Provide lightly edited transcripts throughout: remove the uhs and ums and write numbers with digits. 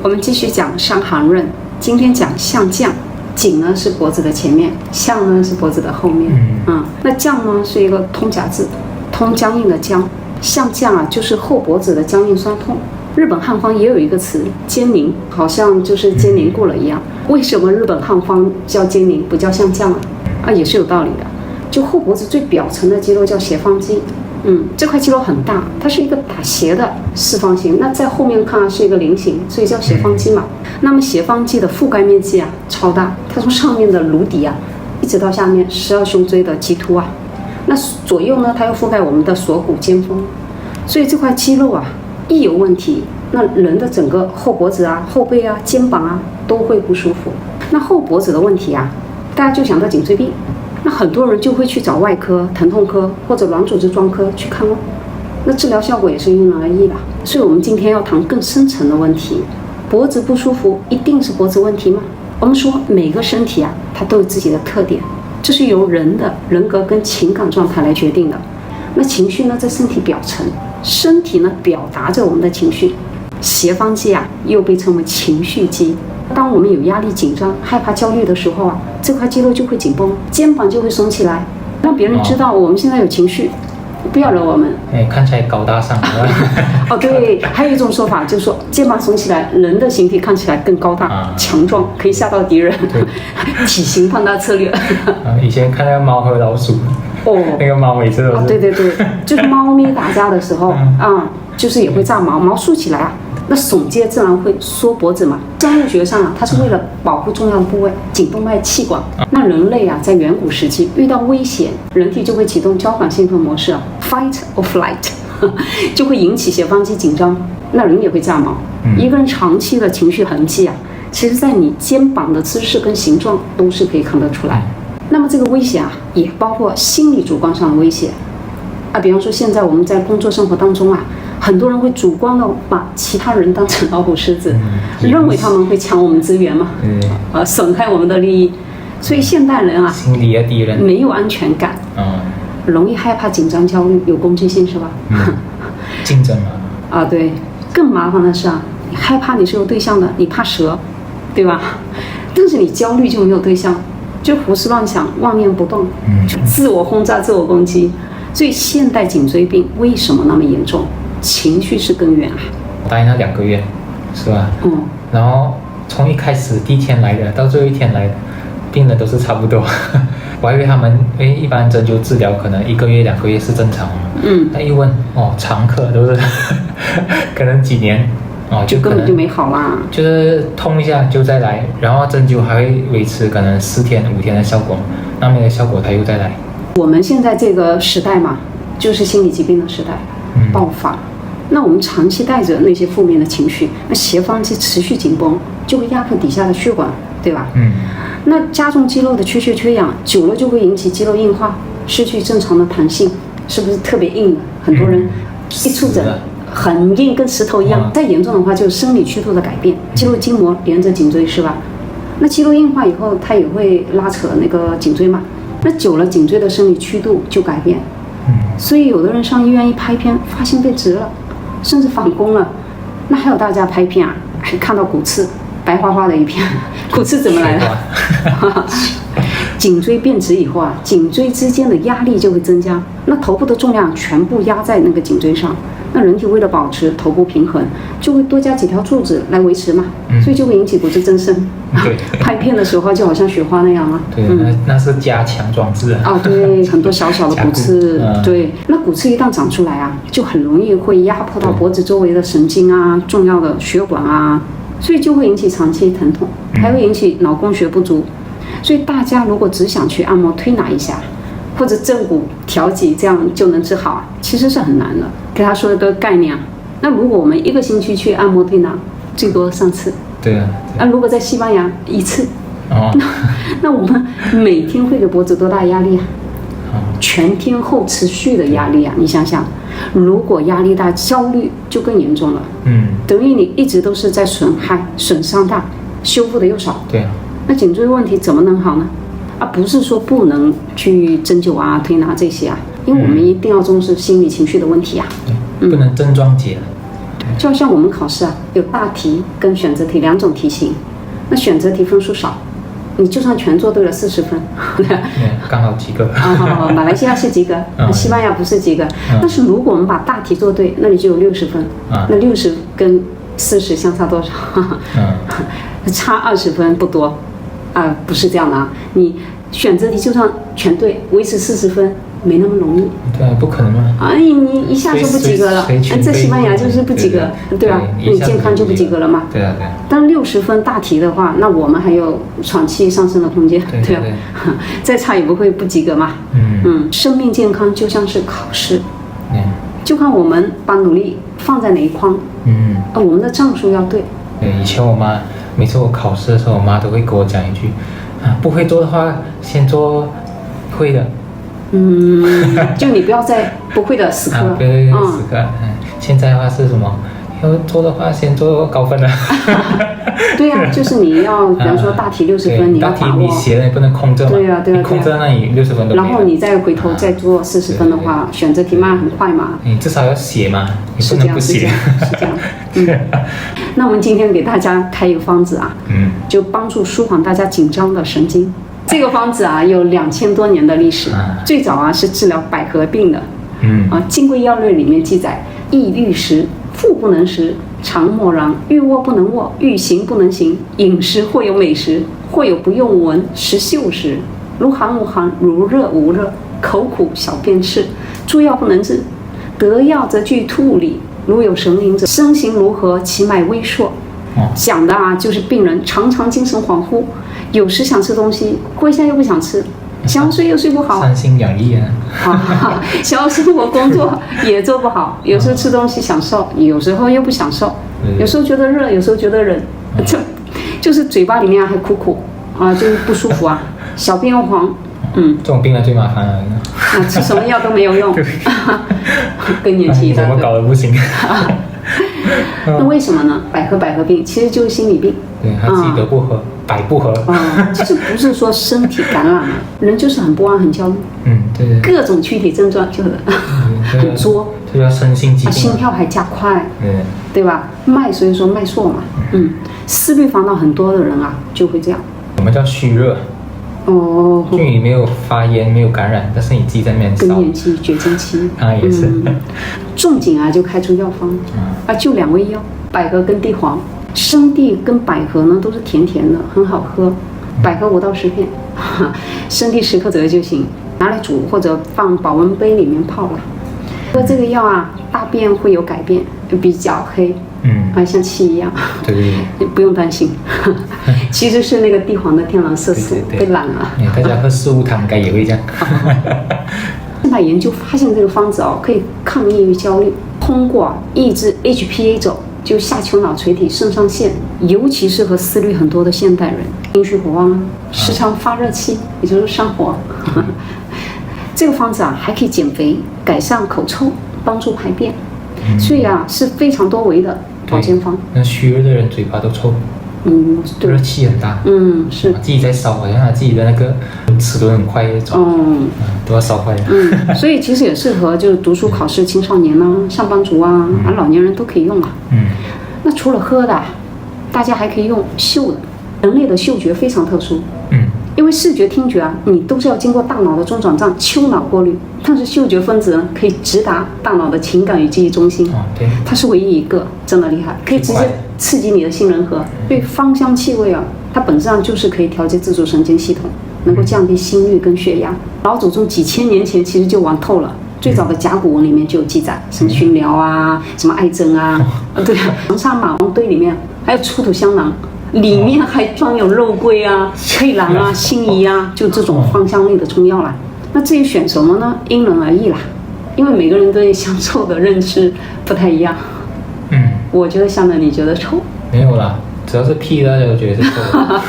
我們繼續講《傷寒論》，今天講項降。頸呢是脖子的前面，項呢是脖子的後面。那降呢是一個通假字，通僵硬的僵。項降啊，就是後脖子的僵硬酸痛。日本漢方也有一個詞肩凝，好像就是肩凝固了一樣。為什麼日本漢方叫肩凝不叫項降啊？也是有道理的。就後脖子最表層的肌肉叫斜方肌。這塊肌肉很大，它是一個打斜的四方形，那在後面看是一個菱形，所以叫斜方肌嘛。那麼斜方肌的覆蓋面積啊超大，它從上面的顱底啊一直到下面12胸椎的棘突啊，那左右呢它又覆蓋我們的锁骨肩峰，所以這塊肌肉啊一有問題，那人的整個後脖子啊、後背啊、肩膀啊都會不舒服。那後脖子的問題啊，大家就想到頸椎病。那很多人就會去找外科、疼痛科或者軟組織專科去看哦，那治療效果也是因人而異啦。所以我們今天要談更深層的問題，脖子不舒服一定是脖子問題嗎？我們說每個身體啊，它都有自己的特點，這是由人的人格跟情感狀態來決定的。那情緒呢，在身體表層，身體呢表達着我們的情緒。斜方肌啊，又被稱為情緒肌。當我們有壓力、緊張、害怕、焦慮的時候啊，這塊肌肉就會緊繃，肩膀就會聳起來，讓別人知道我們現在有情緒，不要惹我們。看起來高大上。對，還有一種說法就是說，肩膀聳起来，人的形體看起来更高大、強壯，可以嚇到敵人。體型放大策略。以前看那個貓和老鼠，那個貓每次都是。对，就是貓咪打架的時候就是也會炸毛，毛豎起来啊。那聳肩自然會縮脖子嘛。生物學上啊，它是為了保護重要的部位，颈動脈、氣管。那人類啊，在遠古時期遇到危險，人體就會啟動交感興奮模式啊 ，fight or flight， 就會引起斜方肌緊張，那人也會炸毛。一個人長期的情緒痕跡啊，其實在你肩膀的姿勢跟形狀都是可以看得出來。那麼這個危險啊，也包括心理主觀上的威脅啊，比方說現在我們在工作生活當中啊。很多人會主觀的把其他人當成老虎獅子，認為他們會搶我們資源嘛，損害我們的利益。所以現代人啊，心理的敵人，沒有安全感，容易害怕、緊張、焦慮，有攻擊性是吧？競爭嘛。對，更麻煩的是啊，你害怕你是有對象的，你怕蛇，對吧？但是你焦慮就沒有對象，就胡思亂想、妄念不動，自我轟炸、自我攻擊。所以現代頸椎病為什麼那麼嚴重？情緒是根源啊！待那2個月，是吧？然後從一開始第一天來的到最後一天來的，病人都是差不多。我還以為他們一般針灸治療可能1個月、2個月是正常嘛。那一問常客都是可能幾年就根本就沒好啦。就是痛一下就再來，然後針灸還會維持可能4天、5天的效果，那沒有效果他又再來。我們現在這個時代嘛，就是心理疾病的時代，爆發。那我們長期帶着那些負面的情緒，那斜方肌持續緊繃，就會壓迫底下的血管，對吧？那加重肌肉的缺血缺氧，久了就會引起肌肉硬化，失去正常的彈性，是不是特別硬了？很多人一觸診很硬，跟石頭一樣。再嚴重的話，就是生理曲度的改變，肌肉筋膜連着頸椎，是吧？那肌肉硬化以後，它也會拉扯那個頸椎嘛。那久了，頸椎的生理曲度就改變。所以有的人上醫院一拍片，发现被植了，甚至反弓了。那還有大家拍片啊，還看到骨刺，白花花的一片。骨刺怎麼來的？頸椎變直以後啊，頸椎之間的壓力就會增加，那頭部的重量全部壓在那個頸椎上。那人體為了保持頭部平衡，就會多加幾條柱子來維持嘛，所以就會引起骨質增生。拍片的時候就好像雪花那樣啊。對，那是加強裝置啊。對，很多小小的骨刺。對，那骨刺一旦長出來啊，就很容易會壓迫到脖子周圍的神經啊、重要的血管啊，所以就會引起長期疼痛，還會引起腦供血不足。所以大家如果只想去按摩推拿一下，或者正骨調節，這樣就能治好啊，其實是很難的。給他說的個概念啊，那如果我們1個星期去按摩推拿，最多3次。對啊。如果在西班牙1次。那我們每天會給脖子多大壓力啊？全天候持續的壓力啊！你想想，如果壓力大、焦慮就更嚴重了。等於你一直都是在損害、損傷大，修復的又少。對啊。那頸椎問題怎麼能好呢？不是說不能去針灸啊、推拿這些啊，因為我們一定要重視心理情緒的問題啊。不能症狀解。就好像我們考試啊，有大題跟選擇題2種題型，那選擇題分數少，你就算全做對了40分，剛好及格。馬來西亞是及格，西班牙不是及格。但是如果我們把大題做對，那你就有60分。那60跟40相差多少？差20分不多啊，不是這樣的啊。你選擇題就算全对，維持40分沒那麼容易。對啊，不可能嘛。啊，你一下就不及格了。在西班牙就是不及格，對吧？你健康就不及格了嘛。对啊，对啊。但60分大題的话，那我们還有喘氣上升的空間，對吧？再差也不會不及格嘛。生命健康就像是考試，就看我們把努力放在哪一框。我們的帳數要對。對，以前我媽每次我考試的時候，我媽都會跟我講一句，不會做的話，先做會的。就你不要在不會的時刻。對，時刻。現在的話是什麼？要做的話，先做高分的。對呀，就是你要，比方說大題60分，你要把握。大題你寫了，你不能空着嘛。对呀。你空着，那你60分都沒有。然後你再回頭再做40分的話，選擇題嘛很快嘛。你至少要寫嘛，你不能不寫。是這樣。那我們今天給大家開一個方子啊，就幫助舒緩大家緊張的神經。這個方子啊，有2000多年的歷史，最早啊是治療百合病的。《金匱要略》裡面記載：意欲食，腹不能食，腸默然，欲臥不能臥，欲行不能行。飲食或有美食，或有不用聞食嗅時，如寒無寒，如熱無熱，口苦，小便赤，諸藥不能治。得藥則具吐裡，如有神靈者，身形如何？其脈微碩。講的啊，就是病人常常精神恍惚，有時想吃東西，過一下又不想吃，想要睡又睡不好，三心兩意啊。想要生活工作也做不好，有時候吃東西享受，有時候又不享受，有時候覺得熱，有時候覺得冷，就是嘴巴裡面還苦苦啊，就是不舒服啊，小便又黃。這種病人最麻煩了。吃什麼藥都沒有用，更年期的。怎麼搞都不行。那為什麼呢？百合病其實就是心理病。對，他自己得不合，百不合。其實不是說身體感染了，人就是很不安、很焦慮。對。各種軀體症狀就是很作。這叫身心疾病。心跳還加快。對吧？所以說脈碩嘛。思慮煩惱很多的人啊，就會這樣。我們叫虛熱。就你沒有發炎，沒有感染，但是你自己在那邊燒。更年期、絕經期也是。仲景啊，就開出藥方就2味藥，百合跟地黃。生地跟百合呢都是甜甜的，很好喝。百合5到10片，生地10克左右就行，拿來煮或者放保溫杯裡面泡了。喝這個藥啊，大便會有改變，比較黑。像漆一樣，對，不用擔心，其實是那個地黃的天然色素被染了。大家喝四物湯應該也會這樣。現在研究發現這個方子可以抗抑鬱焦慮，通過抑制 HPA 軸，就下丘腦垂體腎上腺，尤其適合思慮很多的現代人，陰虛火旺，時常發熱氣，也就是上火。這個方子還可以減肥，改善口臭，幫助排便，所以是非常多維的保健方。那虛熱的人嘴巴都臭，熱氣很大，是自己在燒，好像他自己的那個齒輪很快轉，都要燒壞了。所以其實也適合就是讀書考試青少年上班族老年人都可以用那除了喝的，大家還可以用嗅的。人類的嗅覺非常特殊，因為視覺、聽覺你都是要經過大腦的中轉站丘腦過濾，但是嗅覺分子呢可以直達大腦的情感與記憶中心，它是唯一一個，真的厲害，可以直接刺激你的杏仁核。對芳香氣味它本質上就是可以調節自主神經系統，能夠降低心率跟血壓。老祖宗幾千年前其實就玩透了，最早的甲骨文裡面就有記載，什麼熏療什麼艾針對長沙馬王堆裡面還有出土香囊。裡面還裝有肉桂佩蘭辛夷就這種芳香類的中藥啦。那至於選什麼呢？因人而異啦，因為每個人對香臭的認知不太一樣。我覺得香的，你覺得臭？沒有啦，只要是屁大家都覺得是臭的。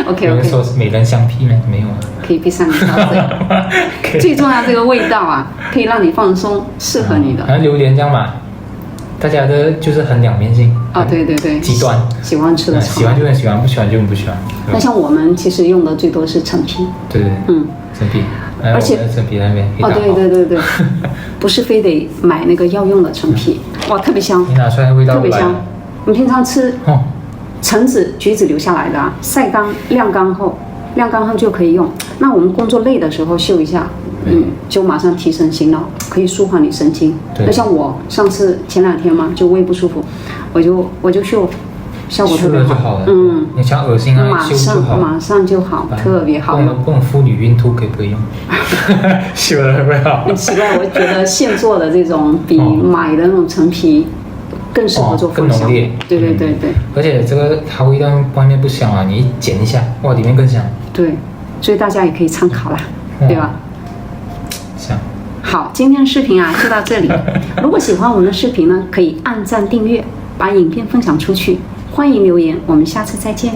OK。有人說是每人香屁嗎？沒有啊。可以閉上你的嘴。最重要這個味道可以讓你放鬆，適合你的。像榴蓮這樣嘛。大家的就是很兩面性對，極端，喜歡吃的喜歡就很喜歡，不喜歡就很不喜歡。那像我們其實用的最多是陳皮，對，陳皮。而且陳皮那邊对，不是非得买那个药用的陳皮，哇，特別香，你拿出來味道特別香。我們平常吃橙子、橘子留下來的啊，曬乾、晾乾後就可以用。那我們工作累的時候嗅一下，就馬上提神醒腦，可以舒緩你神經。那像我上次前2天嘛，就胃不舒服，我就嗅。效果特別好，你像噁心啊，馬上就好，特別好。不能婦女孕吐可不可以用？嗅了會不會好？很奇怪，我覺得現做的這種比買的那種陳皮更適合做分享，更濃烈。對。而且這個它味道外面不香啊，你一剪一下，哇，裡面更香。對，所以大家也可以參考啦，對吧？香。好，今天的視頻啊就到這裡。如果喜歡我們的視頻呢，可以按讚訂閱，把影片分享出去。歡迎留言，我們下次再見。